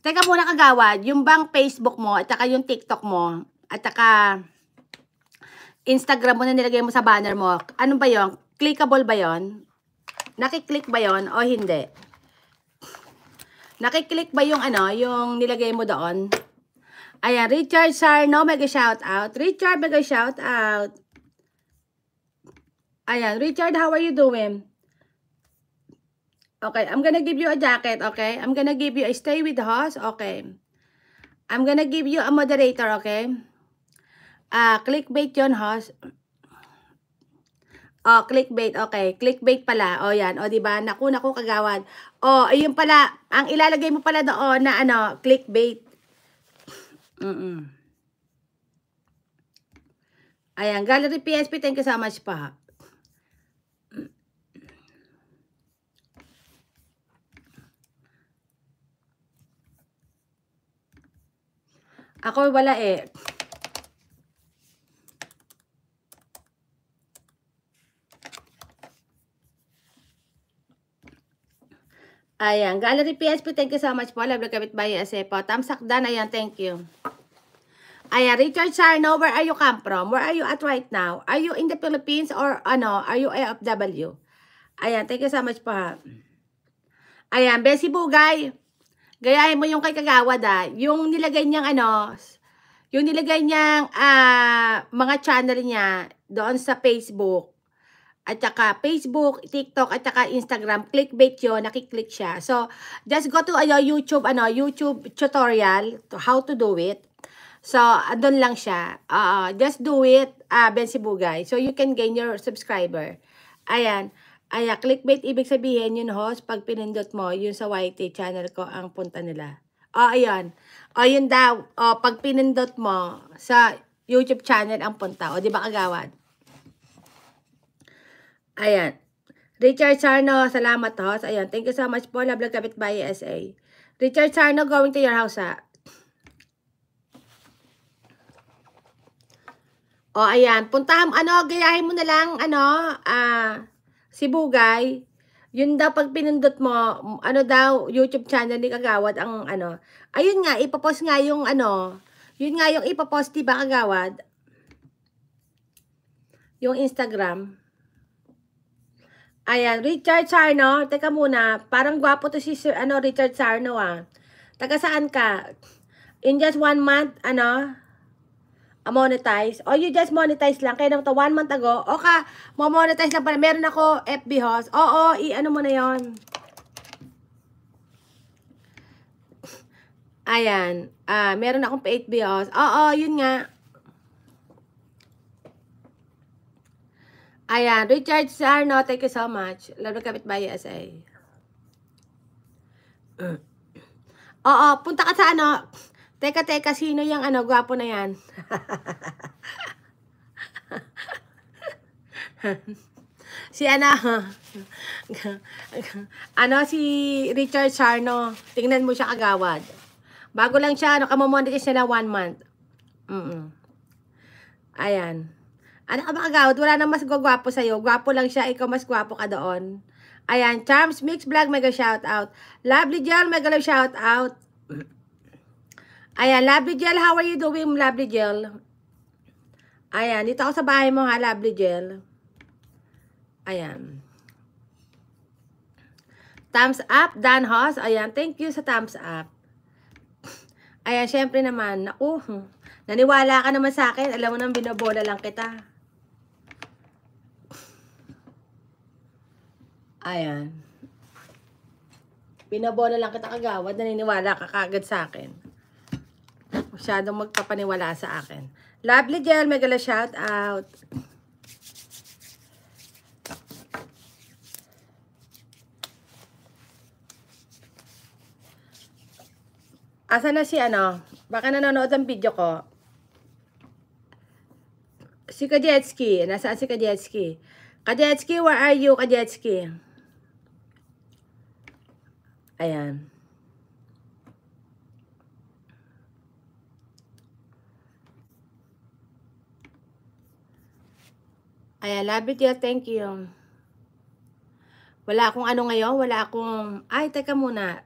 Teka muna kagawad, yung bang Facebook mo, at saka yung TikTok mo, at saka Instagram mo na nilagay mo sa banner mo, ano ba yon? Clickable ba yon? Nakiklik ba yon o hindi? Nakiklik ba yung ano, yung nilagay mo doon? Ayan, Richard Sarno, mega shout out. Richard, mega shout out. Ayan, Richard, how are you doing? Okay, I'm gonna give you a jacket, okay? I'm gonna give you a stay with the host, okay? I'm gonna give you a moderator, okay? Clickbait yun, host. Oh, clickbait, okay. Clickbait pala. Oh, yan. Oh, diba? Naku, kagawad. Oh, ayun pala. Ang ilalagay mo pala doon na ano, clickbait. Ayan, Gallery PSP, thank you so much pa. Ako wala eh. Ayan, Gallery PSP, thank you so much po. Love kapit bayi ase po. Tamsak dan, ayan, thank you. Ayan, Richard Sarno, where are you come from? Where are you at right now? Are you in the Philippines or ano, are you AFW? Ayan, thank you so much po. Ayan, Bessie Bugay. Gayahin mo yung kay Kagawad yung nilagay niyang ano, yung nilagay niyang mga channel niya doon sa Facebook. At saka Facebook, TikTok, at saka Instagram, clickbait yun, nakiklik siya. So, just go to YouTube, YouTube tutorial to how to do it. So, doon lang siya. Just do it, Bensi Bugay. So, you can gain your subscriber. Ayan. Ayan, clickbait, ibig sabihin yun, host, pag pinindot mo, yun sa YT channel ko, ang punta nila. Ayan. Yun daw, pag pinindot mo, sa YouTube channel ang punta. Di ba kagawad? Ayan. Richard Sarno, salamat, host. Ayan, thank you so much po. Love kapit bayi SA. Richard Sarno, going to your house, ayan. Puntahan, gayahin mo na lang, si Bugay. Yun daw, pag pinindot mo, daw, YouTube channel ni Kagawad, ang ayun nga, ipapost nga yung yun nga yung ipapost, diba Kagawad? Yung Instagram. Ayan, Richard Sarno, teka muna, parang gwapo to si Richard Sarno, Taga saan ka? In just 1 month, monetize. You just monetize lang. Kaya naman to 1 month ago. Monetize lang pala. Meron ako FB host. I-ano mo na yon. Ayan. Meron akong FB host. Yun nga. Ayan. Richard Sarno, thank you so much. Lalo kapit bayi SA. Punta ka sa Teka, sino yung gwapo na yan? si si Richard Sarno. Tingnan mo siya kagawad. Bago lang siya, kamamonetize siya na 1 month. Ayan. Ano ka ba kagawad? Wala nang mas gwapo sa'yo. Gwapo lang siya, ikaw mas gwapo ka doon. Ayan, Charms Mix Vlog, mega shout out. Lovely Gel, mega love shout out. Ayan, Lovely Gel, how are you doing, Lovely Gel? Ayan, dito ako sa bahay mo, Lovely Gel. Ayan. Thumbs up, Dan Hoss. Ayan, thank you sa thumbs up. Ayan, syempre naman, naniwala ka naman sa akin. Alam mo nang binobola lang kita. Ayan. Binobola lang kita kagawad, naniniwala ka kagad sa akin. Masyadong magpapaniwala sa akin. Lovely Gel, megala shout out. Asa na si baka nanonood ng video ko. Si Kajetski. Nasaan si Kajetski? Kajetski, where are you, Kajetski? Ayan. Ayan, Lovely Gel, thank you. Wala akong ngayon, wala akong, teka muna.